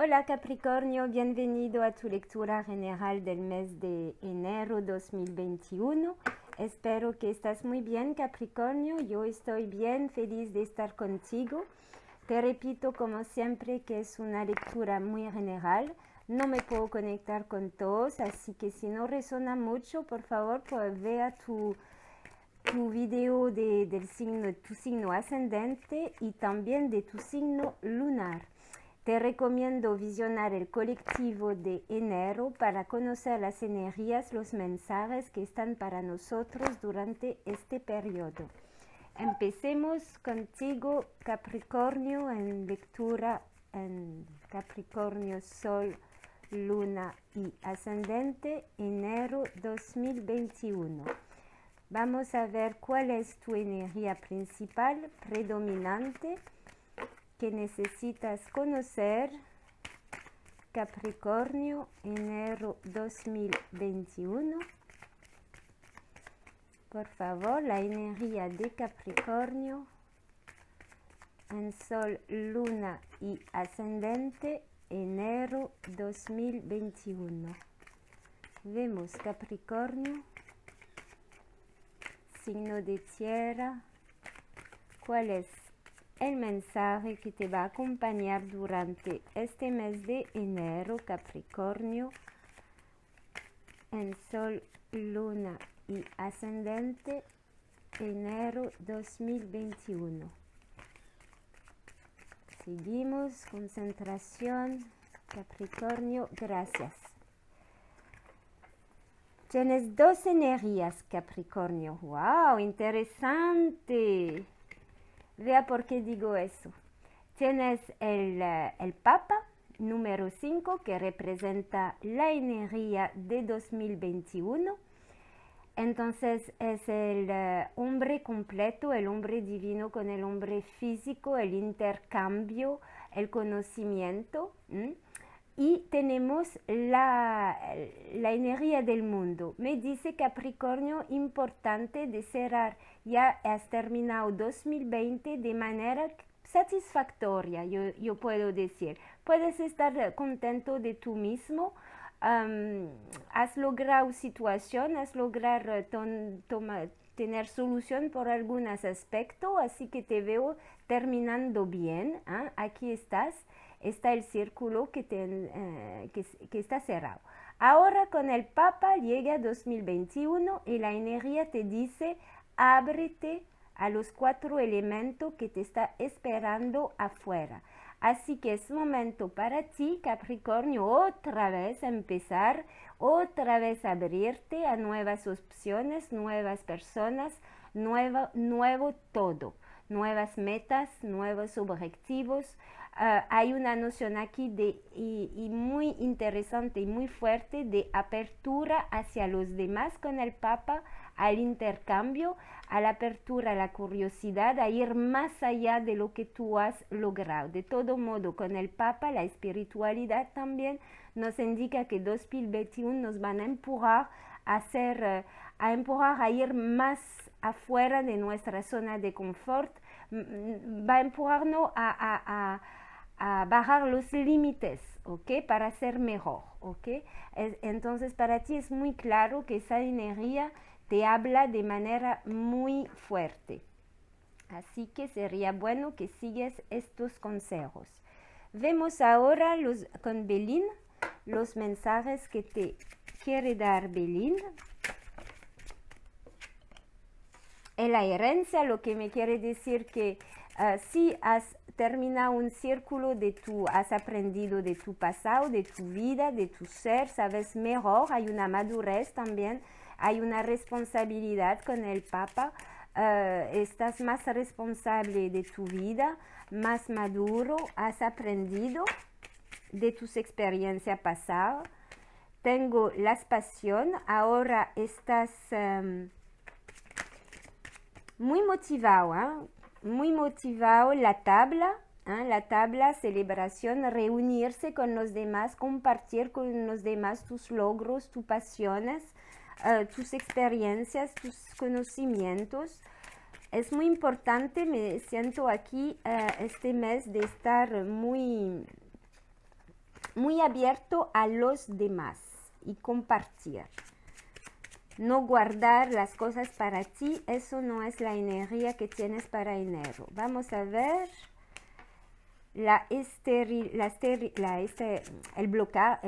Hola Capricornio, bienvenido a tu lectura general del mes de enero 2021. Espero que estás muy bien, Capricornio. Yo estoy bien, feliz de estar contigo. Te repito, como siempre, que es una lectura muy general. No me puedo conectar con todos, así que si no resuena mucho, por favor, pues vea tu video del signo, tu signo ascendente y también de tu signo lunar. Te recomiendo visionar el colectivo de enero para conocer las energías, los mensajes que están para nosotros durante este periodo. Empecemos contigo, Capricornio, en lectura en Capricornio, Sol, Luna y Ascendente, enero 2021. Vamos a ver cuál es tu energía principal, predominante, que necesitas conocer, Capricornio, enero 2021. Por favor, la energía de Capricornio en Sol, Luna y Ascendente, enero 2021. Vemos Capricornio, signo de tierra. ¿Cuál es el mensaje que te va a acompañar durante este mes de enero, Capricornio, en Sol, Luna y Ascendente, enero 2021? Seguimos, concentración, Capricornio, gracias. Tienes dos energías, Capricornio. ¡Wow! Interesante. Vea por qué digo eso. Tienes el Papa número 5 que representa la energía de 2021. Entonces es el hombre completo, el hombre divino con el hombre físico, el intercambio, el conocimiento. Y tenemos la energía del mundo. Me dice Capricornio, importante de cerrar, ya has terminado 2020 de manera satisfactoria, yo puedo decir. Puedes estar contento de tú mismo, has logrado situación, has logrado tener solución por algunos aspectos, así que te veo terminando bien. Aquí estás. Está el círculo que está cerrado. Ahora con el Papa llega 2021 y la energía te dice, ábrete a los 4 elementos que te está esperando afuera. Así que es momento para ti, Capricornio, otra vez empezar, otra vez abrirte a nuevas opciones, nuevas personas, nuevo todo, nuevas metas, nuevos objetivos. Hay una noción aquí y muy interesante y muy fuerte de apertura hacia los demás con el Papa, al intercambio, a la apertura, a la curiosidad, a ir más allá de lo que tú has logrado. De todo modo, con el Papa, la espiritualidad también nos indica que 2021 nos van a empujar a ir más afuera de nuestra zona de confort, va a empujarnos a bajar los límites, ¿ok? Para ser mejor, ¿ok? Entonces para ti es muy claro que esa energía te habla de manera muy fuerte. Así que sería bueno que sigues estos consejos. Vemos ahora con Belín los mensajes que te quiere dar Belín. En la herencia, lo que me quiere decir que si has terminado un círculo has aprendido de tu pasado, de tu vida, de tu ser, sabes mejor, hay una madurez también, hay una responsabilidad con el Papa, estás más responsable de tu vida, más maduro, has aprendido de tus experiencias pasadas. Tengo la pasión, ahora estás muy motivado, muy motivado, la tabla, celebración, reunirse con los demás, compartir con los demás tus logros, tus pasiones, tus experiencias, tus conocimientos. Es muy importante, me siento aquí este mes de estar muy muy abierto a los demás y compartir. No guardar las cosas para ti, eso no es la energía que tienes para enero. Vamos a ver el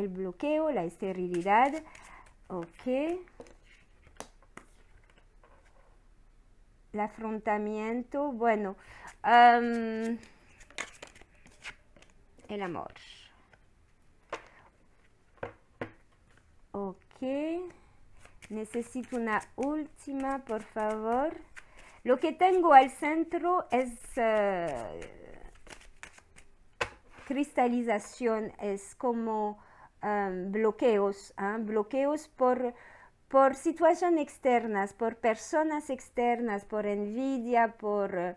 bloqueo, la esterilidad. Ok. El afrontamiento, bueno, el amor. Ok. Necesito una última, por favor. Lo que tengo al centro es cristalización, es como bloqueos, bloqueos por situaciones externas, por personas externas, por envidia, por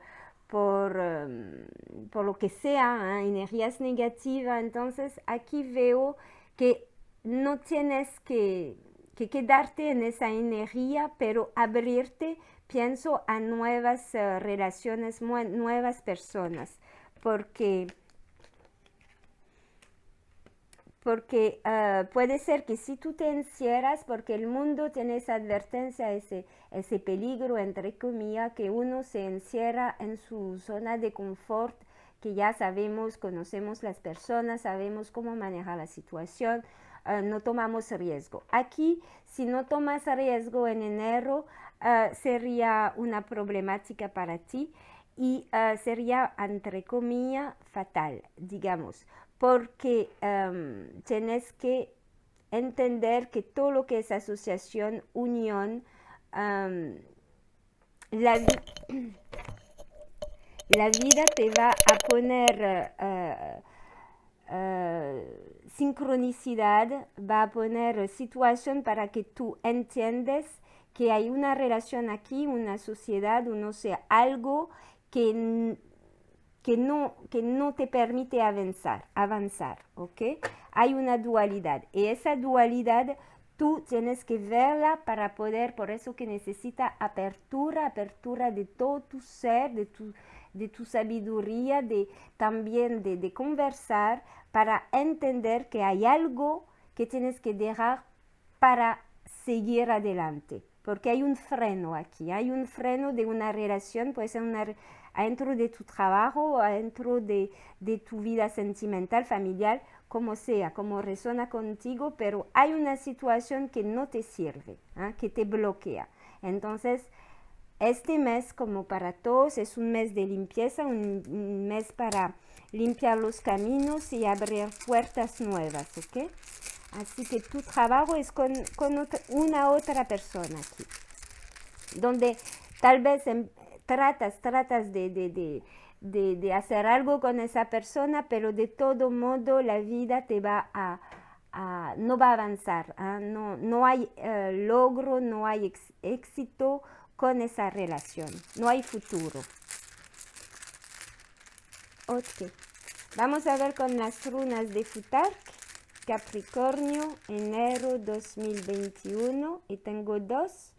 lo que sea, energías negativas. Entonces aquí veo que no tienes que quedarte en esa energía, pero abrirte, pienso, a nuevas relaciones, nuevas personas, porque puede ser que si tú te encierras, porque el mundo tiene esa advertencia, ese peligro, entre comillas, que uno se encierra en su zona de confort, que ya sabemos, conocemos las personas, sabemos cómo manejar la situación, no tomamos riesgo. Aquí, si no tomas riesgo en enero, sería una problemática para ti y sería, entre comillas, fatal, digamos, porque tienes que entender que todo lo que es asociación, unión, la vida te va a poner sincronicidad, va a poner situación para que tú entiendes que hay una relación aquí, una sociedad, no sé, algo que no te permite avanzar, ¿ok? Hay una dualidad y esa dualidad tú tienes que verla para poder, por eso que necesita apertura de todo tu ser, de tu sabiduría, también de conversar para entender que hay algo que tienes que dejar para seguir adelante. Porque hay un freno aquí, hay un freno de una relación, puede ser adentro de tu trabajo, adentro de tu vida sentimental, familiar, como sea, como resuena contigo, pero hay una situación que no te sirve, que te bloquea. Entonces, este mes, como para todos, es un mes de limpieza, un mes para limpiar los caminos y abrir puertas nuevas, ¿ok? Así que tu trabajo es con una otra persona aquí, donde tal vez tratas de hacer algo con esa persona, pero de todo modo la vida te va no va a avanzar, no hay logro, no hay éxito con esa relación, no hay futuro. Ok, vamos a ver con las runas de Futhark, Capricornio, enero 2021, y tengo dos.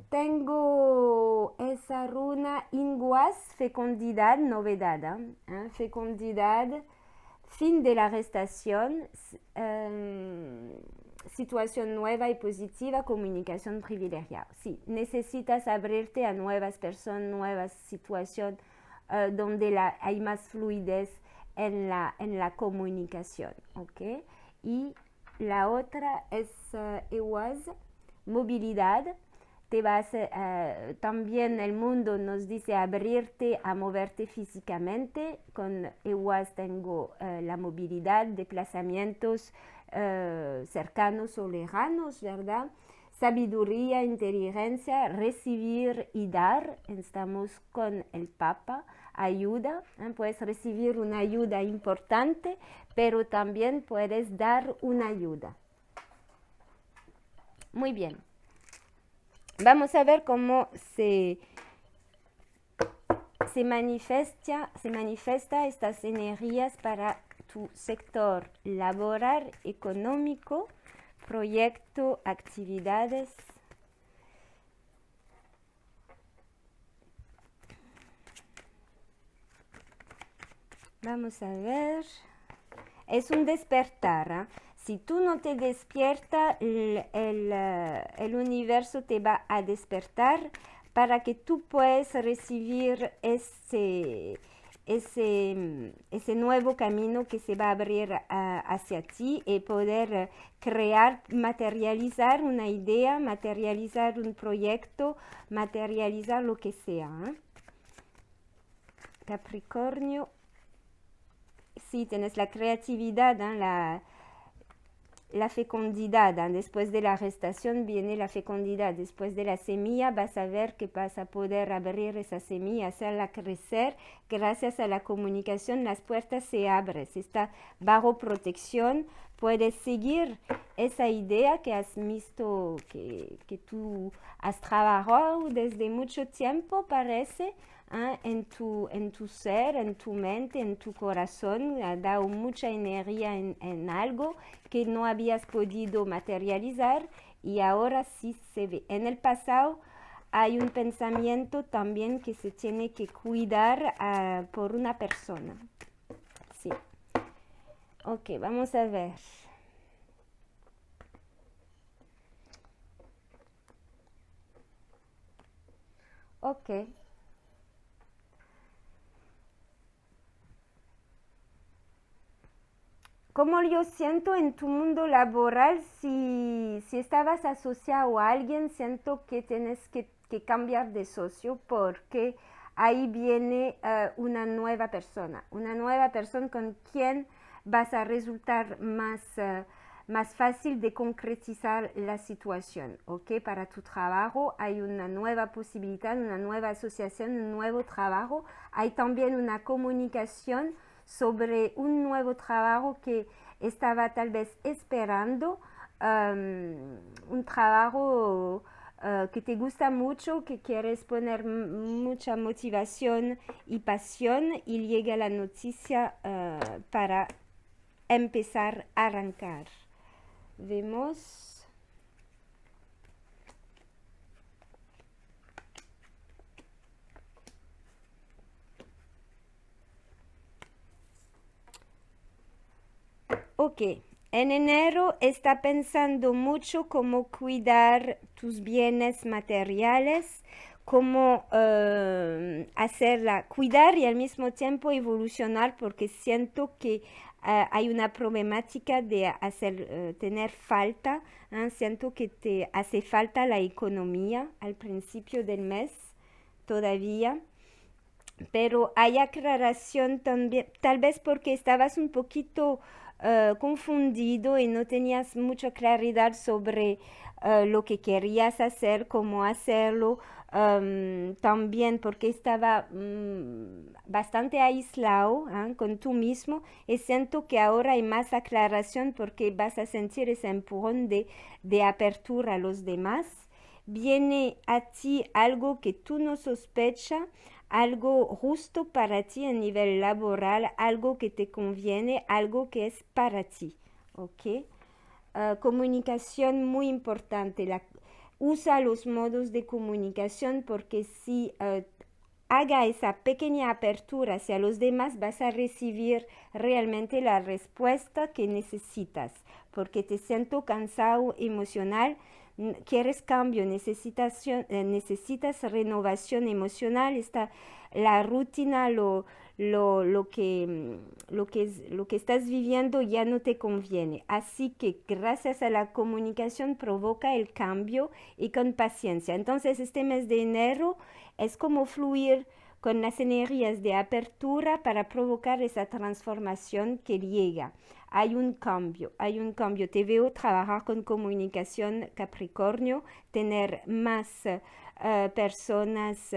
Tengo esa runa Inguas, fecundidad, novedad, fecundidad, fin de la gestación, situación nueva y positiva, comunicación privilegiada. Sí, necesitas abrirte a nuevas personas, nuevas situaciones donde hay más fluidez en la comunicación, ¿ok? Y la otra es Ewaz, movilidad. Te vas, también el mundo nos dice abrirte a moverte físicamente. Con EWAS tengo la movilidad, desplazamientos cercanos o lejanos, ¿verdad? Sabiduría, inteligencia, recibir y dar. Estamos con el Papa. Ayuda, puedes recibir una ayuda importante, pero también puedes dar una ayuda. Muy bien. Vamos a ver cómo se manifiesta estas energías para tu sector laboral, económico, proyecto, actividades. Vamos a ver. es un despertar. ¿Eh? Si tú no te despiertas, el universo te va a despertar para que tú puedas recibir ese nuevo camino que se va a abrir hacia ti y poder crear, materializar una idea, materializar un proyecto, materializar lo que sea. ¿Eh? Capricornio, sí, tienes la creatividad, ¿eh? La fecundidad. ¿Eh? Después de la gestación viene la fecundidad. Después de la semilla vas a ver que vas a poder abrir esa semilla, hacerla crecer. Gracias a la comunicación las puertas se abren. Si está bajo protección, puedes seguir esa idea que has visto, que tú has trabajado desde mucho tiempo, parece. ¿Eh? En tu ser, en tu mente, en tu corazón, ha dado mucha energía en algo que no habías podido materializar y ahora sí se ve. En el pasado hay un pensamiento también que se tiene que cuidar por una persona. Sí. Ok, vamos a ver. Ok. Como yo siento en tu mundo laboral, si estabas asociado a alguien, siento que tienes que cambiar de socio porque ahí viene una nueva persona con quien vas a resultar más fácil de concretizar la situación, ¿ok? Para tu trabajo hay una nueva posibilidad, una nueva asociación, un nuevo trabajo. Hay también una comunicación sobre un nuevo trabajo que estaba tal vez esperando, un trabajo que te gusta mucho, que quieres poner mucha motivación y pasión y llega la noticia para empezar a arrancar. Vemos. Ok, en enero está pensando mucho cómo cuidar tus bienes materiales, cómo cuidar y al mismo tiempo evolucionar porque siento que hay una problemática de tener falta, ¿eh? Siento que te hace falta la economía al principio del mes todavía. Pero hay aclaración también, tal vez porque estabas un poquito confundido y no tenías mucha claridad sobre lo que querías hacer, cómo hacerlo, también porque estaba bastante aislado con tú mismo y siento que ahora hay más aclaración porque vas a sentir ese empujón de apertura a los demás. Viene a ti algo que tú no sospechas, algo justo para ti a nivel laboral, algo que te conviene, algo que es para ti, ¿ok? Comunicación muy importante. Usa los modos de comunicación porque si haga esa pequeña apertura hacia los demás, vas a recibir realmente la respuesta que necesitas, porque te siento cansado emocional, quieres cambio, necesitas renovación emocional, la rutina, lo que estás viviendo ya no te conviene. Así que gracias a la comunicación provoca el cambio y con paciencia. Entonces este mes de enero es como fluir con las energías de apertura para provocar esa transformación que llega. Hay un cambio. Te veo trabajar con comunicación Capricornio, tener más personas,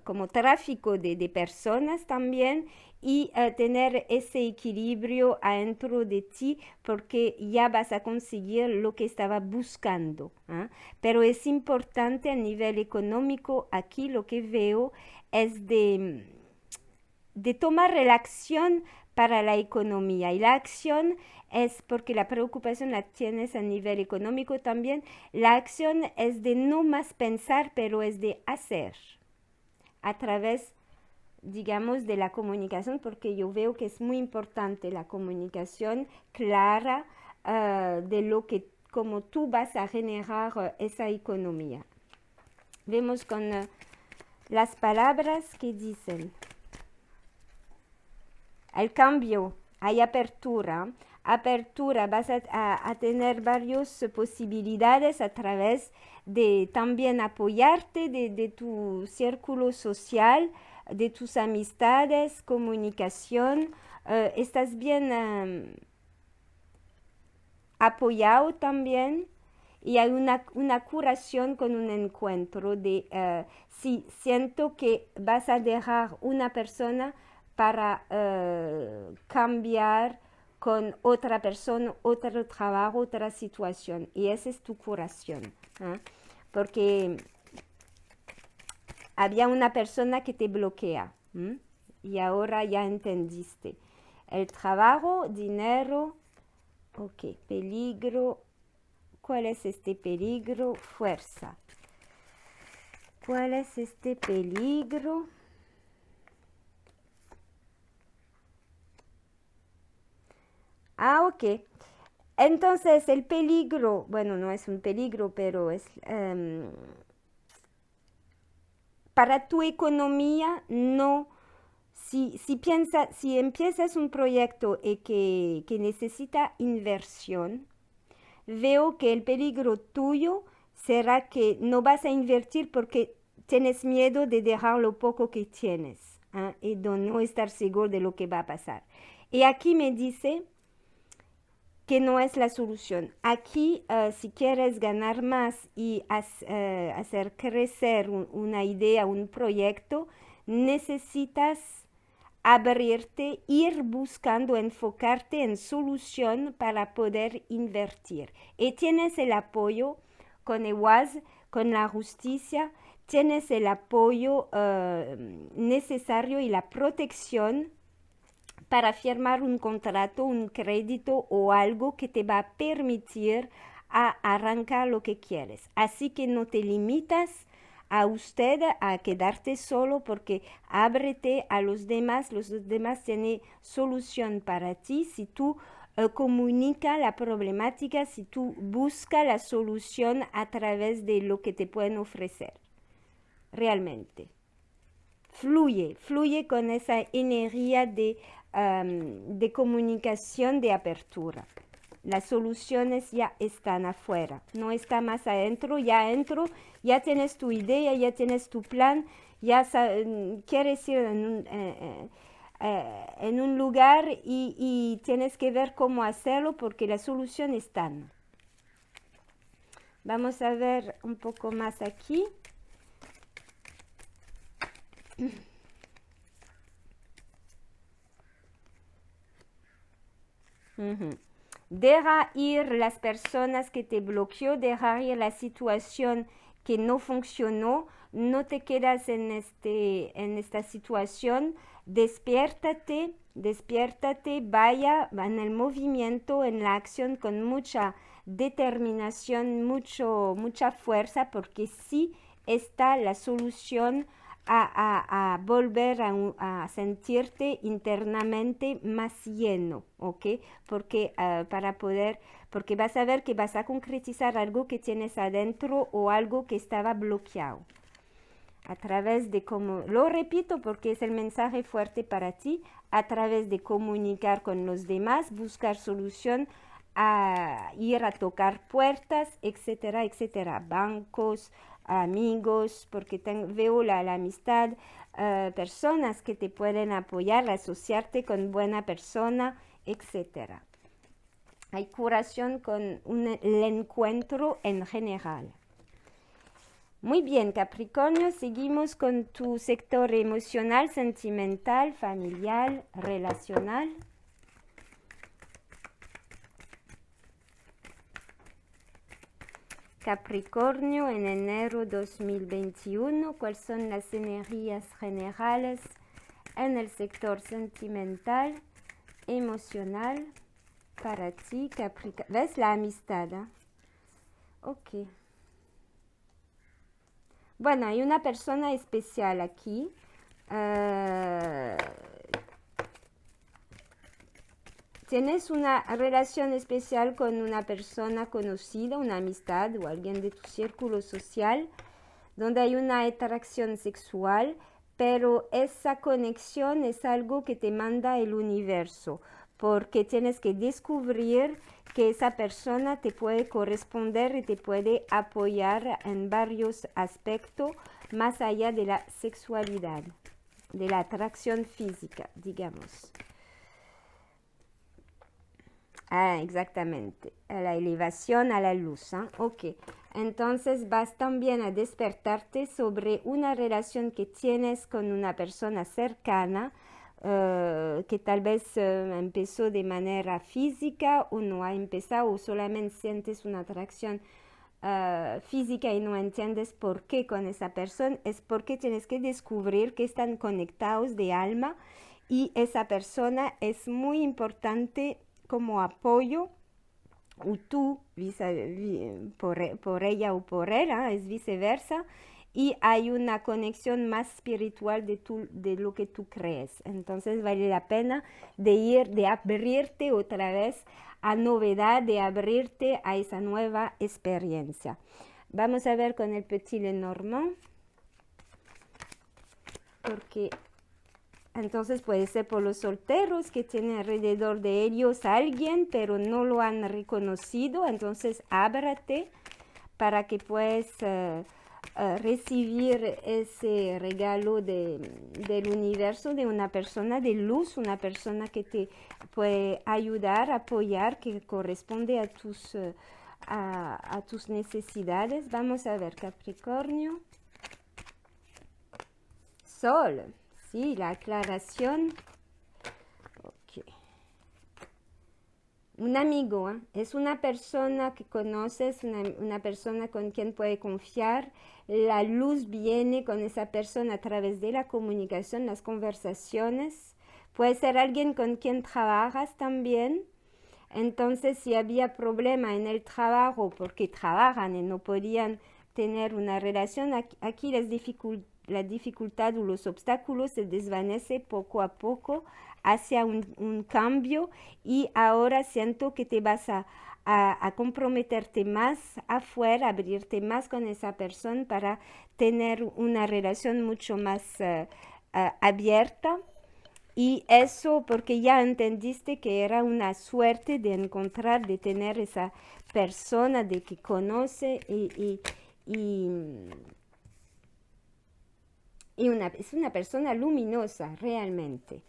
como tráfico de personas también y tener ese equilibrio adentro de ti porque ya vas a conseguir lo que estaba buscando. Pero es importante a nivel económico, aquí lo que veo es de tomar la acción para la economía y la acción es porque la preocupación la tienes a nivel económico también, la acción es de no más pensar pero es de hacer a través digamos, de la comunicación, porque yo veo que es muy importante la comunicación clara de lo que, como tú vas a generar esa economía. Vemos con las palabras que dicen. El cambio, hay apertura. Apertura, vas a tener varias posibilidades a través de también apoyarte de tu círculo social, de tus amistades, comunicación. Estás bien apoyado también. Y hay una curación con un encuentro de si siento que vas a dejar una persona para cambiar con otra persona, otro trabajo, otra situación. Y esa es tu curación. Porque había una persona que te bloquea. Y ahora ya entendiste. El trabajo, dinero, ok, peligro. ¿Cuál es este peligro? Fuerza. ¿Cuál es este peligro? Ok. Entonces el peligro, bueno, no es un peligro, pero es para tu economía, no. Si empiezas un proyecto que necesita inversión, veo que el peligro tuyo será que no vas a invertir porque tienes miedo de dejar lo poco que tienes y de no estar seguro de lo que va a pasar. Y aquí me dice que no es la solución. Aquí, si quieres ganar más y hacer crecer una idea, un proyecto, necesitas abrirte, ir buscando, enfocarte en solución para poder invertir. Y tienes el apoyo con EWAS, con la justicia, tienes el apoyo necesario y la protección para firmar un contrato, un crédito o algo que te va a permitir a arrancar lo que quieres. Así que no te limitas a usted a quedarte solo porque ábrete a los demás tienen solución para ti si tú comunica la problemática, si tú buscas la solución a través de lo que te pueden ofrecer. Realmente. Fluye con esa energía de comunicación, de apertura. Las soluciones ya están afuera, no está más adentro, ya tienes tu idea, ya tienes tu plan, ya quieres ir en un lugar y tienes que ver cómo hacerlo porque las soluciones están. Vamos a ver un poco más aquí. Deja ir las personas que te bloqueó, deja ir la situación que no funcionó, no te quedas en esta situación, despiértate, vaya en el movimiento, en la acción con mucha determinación, mucha fuerza, porque sí está la solución a volver a sentirte internamente más lleno, ¿ok? Porque porque vas a ver que vas a concretizar algo que tienes adentro o algo que estaba bloqueado. A través de lo repito porque es el mensaje fuerte para ti, a través de comunicar con los demás, buscar solución, a ir a tocar puertas, etcétera, etcétera, bancos, amigos, porque veo la amistad, personas que te pueden apoyar, asociarte con buena persona, etcétera. Hay curación con el encuentro en general. Muy bien, Capricornio, seguimos con tu sector emocional, sentimental, familiar, relacional. Capricornio en enero 2021, ¿cuáles son las energías generales en el sector sentimental, emocional para ti, Capricornio? ¿Ves la amistad? Ok. Bueno, hay una persona especial aquí ¿Tienes una relación especial con una persona conocida, una amistad o alguien de tu círculo social, donde hay una atracción sexual, pero esa conexión es algo que te manda el universo, porque tienes que descubrir que esa persona te puede corresponder y te puede apoyar en varios aspectos más allá de la sexualidad, de la atracción física, digamos? Ah, exactamente, a la elevación a la luz, ¿eh? Ok, entonces vas también a despertarte sobre una relación que tienes con una persona cercana, que tal vez empezó de manera física o no ha empezado o solamente sientes una atracción física y no entiendes por qué con esa persona, es porque tienes que descubrir que están conectados de alma y esa persona es muy importante como apoyo, o tú por ella o por él, ¿eh? Es viceversa, y hay una conexión más espiritual de lo que tú crees. Entonces vale la pena de abrirte otra vez a novedad, de abrirte a esa nueva experiencia. Vamos a ver con el Petit Lenormand, porque entonces puede ser por los solteros que tienen alrededor de ellos a alguien, pero no lo han reconocido. Entonces ábrate para que puedas recibir ese regalo del universo, de una persona de luz, una persona que te puede ayudar, apoyar, que corresponde a tus necesidades. Vamos a ver, Capricornio. Sol. Sí, la aclaración. Ok. Un amigo, ¿eh? Es una persona que conoces, una persona con quien puede confiar. La luz viene con esa persona a través de la comunicación, las conversaciones. Puede ser alguien con quien trabajas también. Entonces, si había problema en el trabajo porque trabajan y no podían tener una relación, aquí la dificultad o los obstáculos se desvanece poco a poco hacia un cambio y ahora siento que te vas a comprometerte más afuera, abrirte más con esa persona para tener una relación mucho más abierta. Y eso porque ya entendiste que era una suerte de encontrar, de tener esa persona de que conoce es una persona luminosa realmente.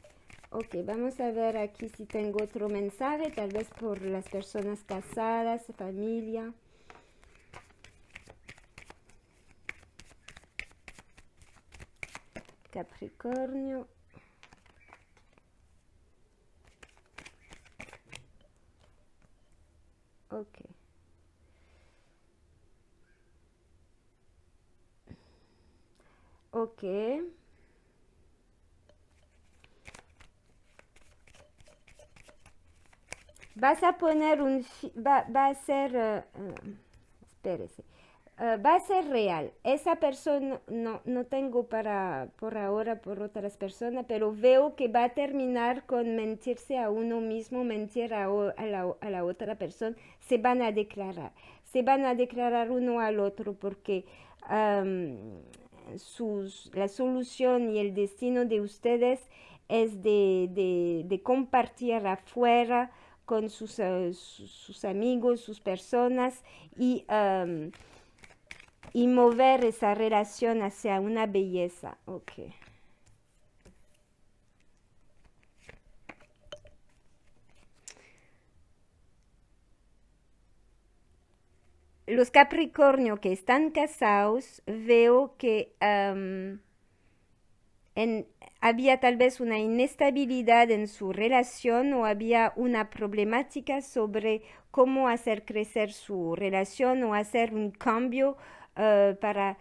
Ok, vamos a ver aquí si tengo otro mensaje, tal vez por las personas casadas, familia. Capricornio. Ok. Ok. Vas a poner va a ser, espérese, va a ser real. Esa persona, no tengo por ahora, por otras personas, pero veo que va a terminar con mentirse a uno mismo, mentir a la otra persona. Se van a declarar uno al otro porque la solución y el destino de ustedes es de compartir afuera con sus amigos, sus personas y mover esa relación hacia una belleza. Ok. Los Capricornio que están casados, veo que había tal vez una inestabilidad en su relación o había una problemática sobre cómo hacer crecer su relación o hacer un cambio para,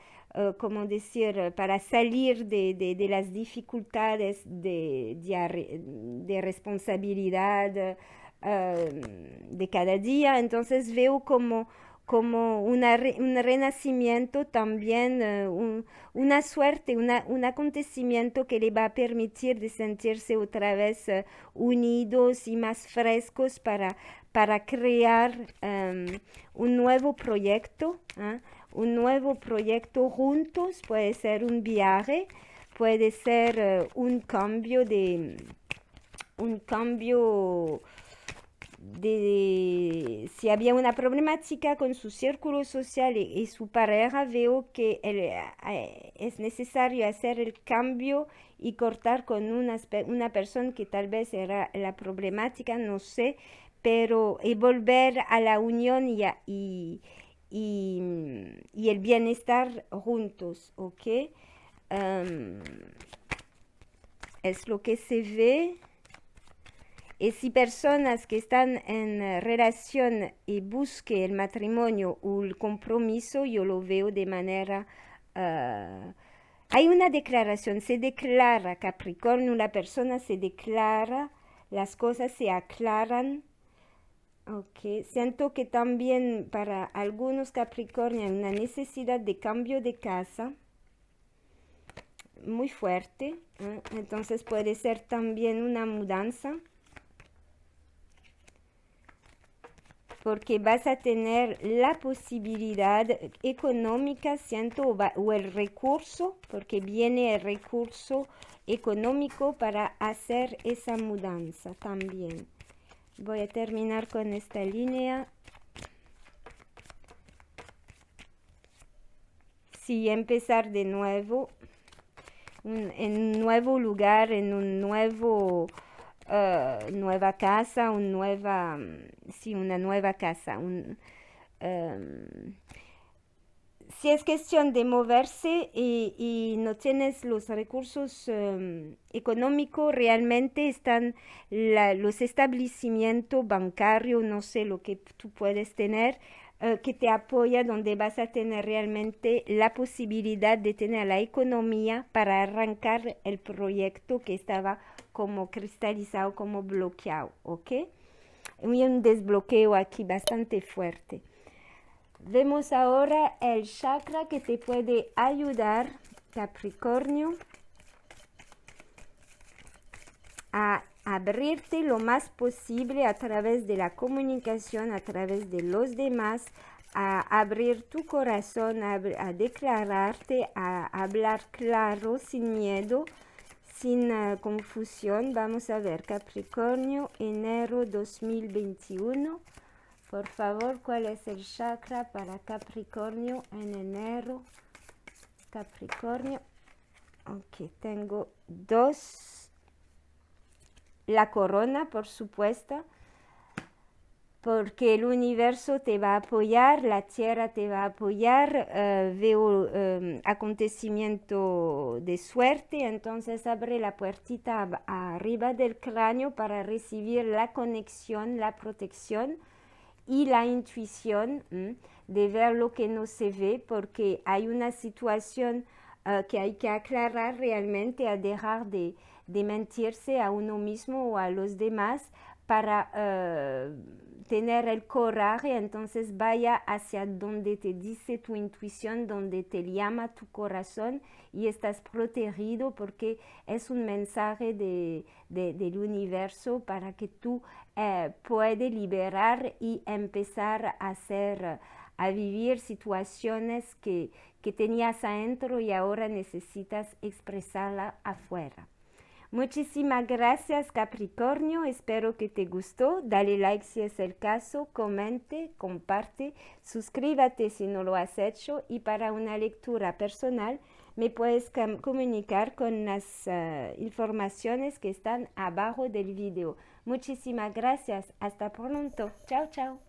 como decir, para salir de las dificultades de responsabilidad de cada día. Entonces veo como como un renacimiento también, una suerte, un acontecimiento que le va a permitir de sentirse otra vez unidos y más frescos para crear un nuevo proyecto, ¿eh? Un nuevo proyecto juntos, puede ser un viaje, puede ser un cambio de si había una problemática con su círculo social y su pareja, veo que es necesario hacer el cambio y cortar con una persona que tal vez era la problemática, no sé, pero y volver a la unión y el bienestar juntos, ¿ok? Es lo que se ve. Y si personas que están en relación y busquen el matrimonio o el compromiso, yo lo veo de manera... hay una declaración, se declara Capricornio, la persona se declara, las cosas se aclaran. Ok, siento que también para algunos Capricornio hay una necesidad de cambio de casa muy fuerte, ¿eh? Entonces puede ser también una mudanza, porque vas a tener la posibilidad económica, siento, o el recurso, porque viene el recurso económico para hacer esa mudanza también. Voy a terminar con esta línea. Sí, empezar de nuevo, en un nuevo lugar, en un nuevo... nueva casa, una nueva casa. Si es cuestión de moverse y no tienes los recursos económicos, realmente están los establecimientos bancarios, no sé lo que tú puedes tener, que te apoya, donde vas a tener realmente la posibilidad de tener la economía para arrancar el proyecto que estaba como cristalizado, como bloqueado, ¿ok? Hay un desbloqueo aquí bastante fuerte. Vemos ahora el chakra que te puede ayudar, Capricornio, a abrirte lo más posible a través de la comunicación, a través de los demás, a abrir tu corazón, a declararte, a hablar claro, sin miedo, sin confusión. Vamos a ver, Capricornio, enero 2021. Por favor, ¿cuál es el chakra para Capricornio en enero? Capricornio. Ok, tengo dos. La corona, por supuesto, porque el universo te va a apoyar, la tierra te va a apoyar, veo acontecimiento de suerte, entonces abre la puertita arriba del cráneo para recibir la conexión, la protección y la intuición de ver lo que no se ve, porque hay una situación que hay que aclarar realmente, a dejar de mentirse a uno mismo o a los demás para tener el coraje. Entonces vaya hacia donde te dice tu intuición, donde te llama tu corazón y estás protegido, porque es un mensaje del universo para que tú puedas liberar y empezar a vivir situaciones que tenías adentro y ahora necesitas expresarla afuera. Muchísimas gracias, Capricornio, espero que te gustó. Dale like si es el caso, comente, comparte, suscríbete si no lo has hecho, y para una lectura personal me puedes comunicar con las informaciones que están abajo del video. Muchísimas gracias, hasta pronto, chao chao.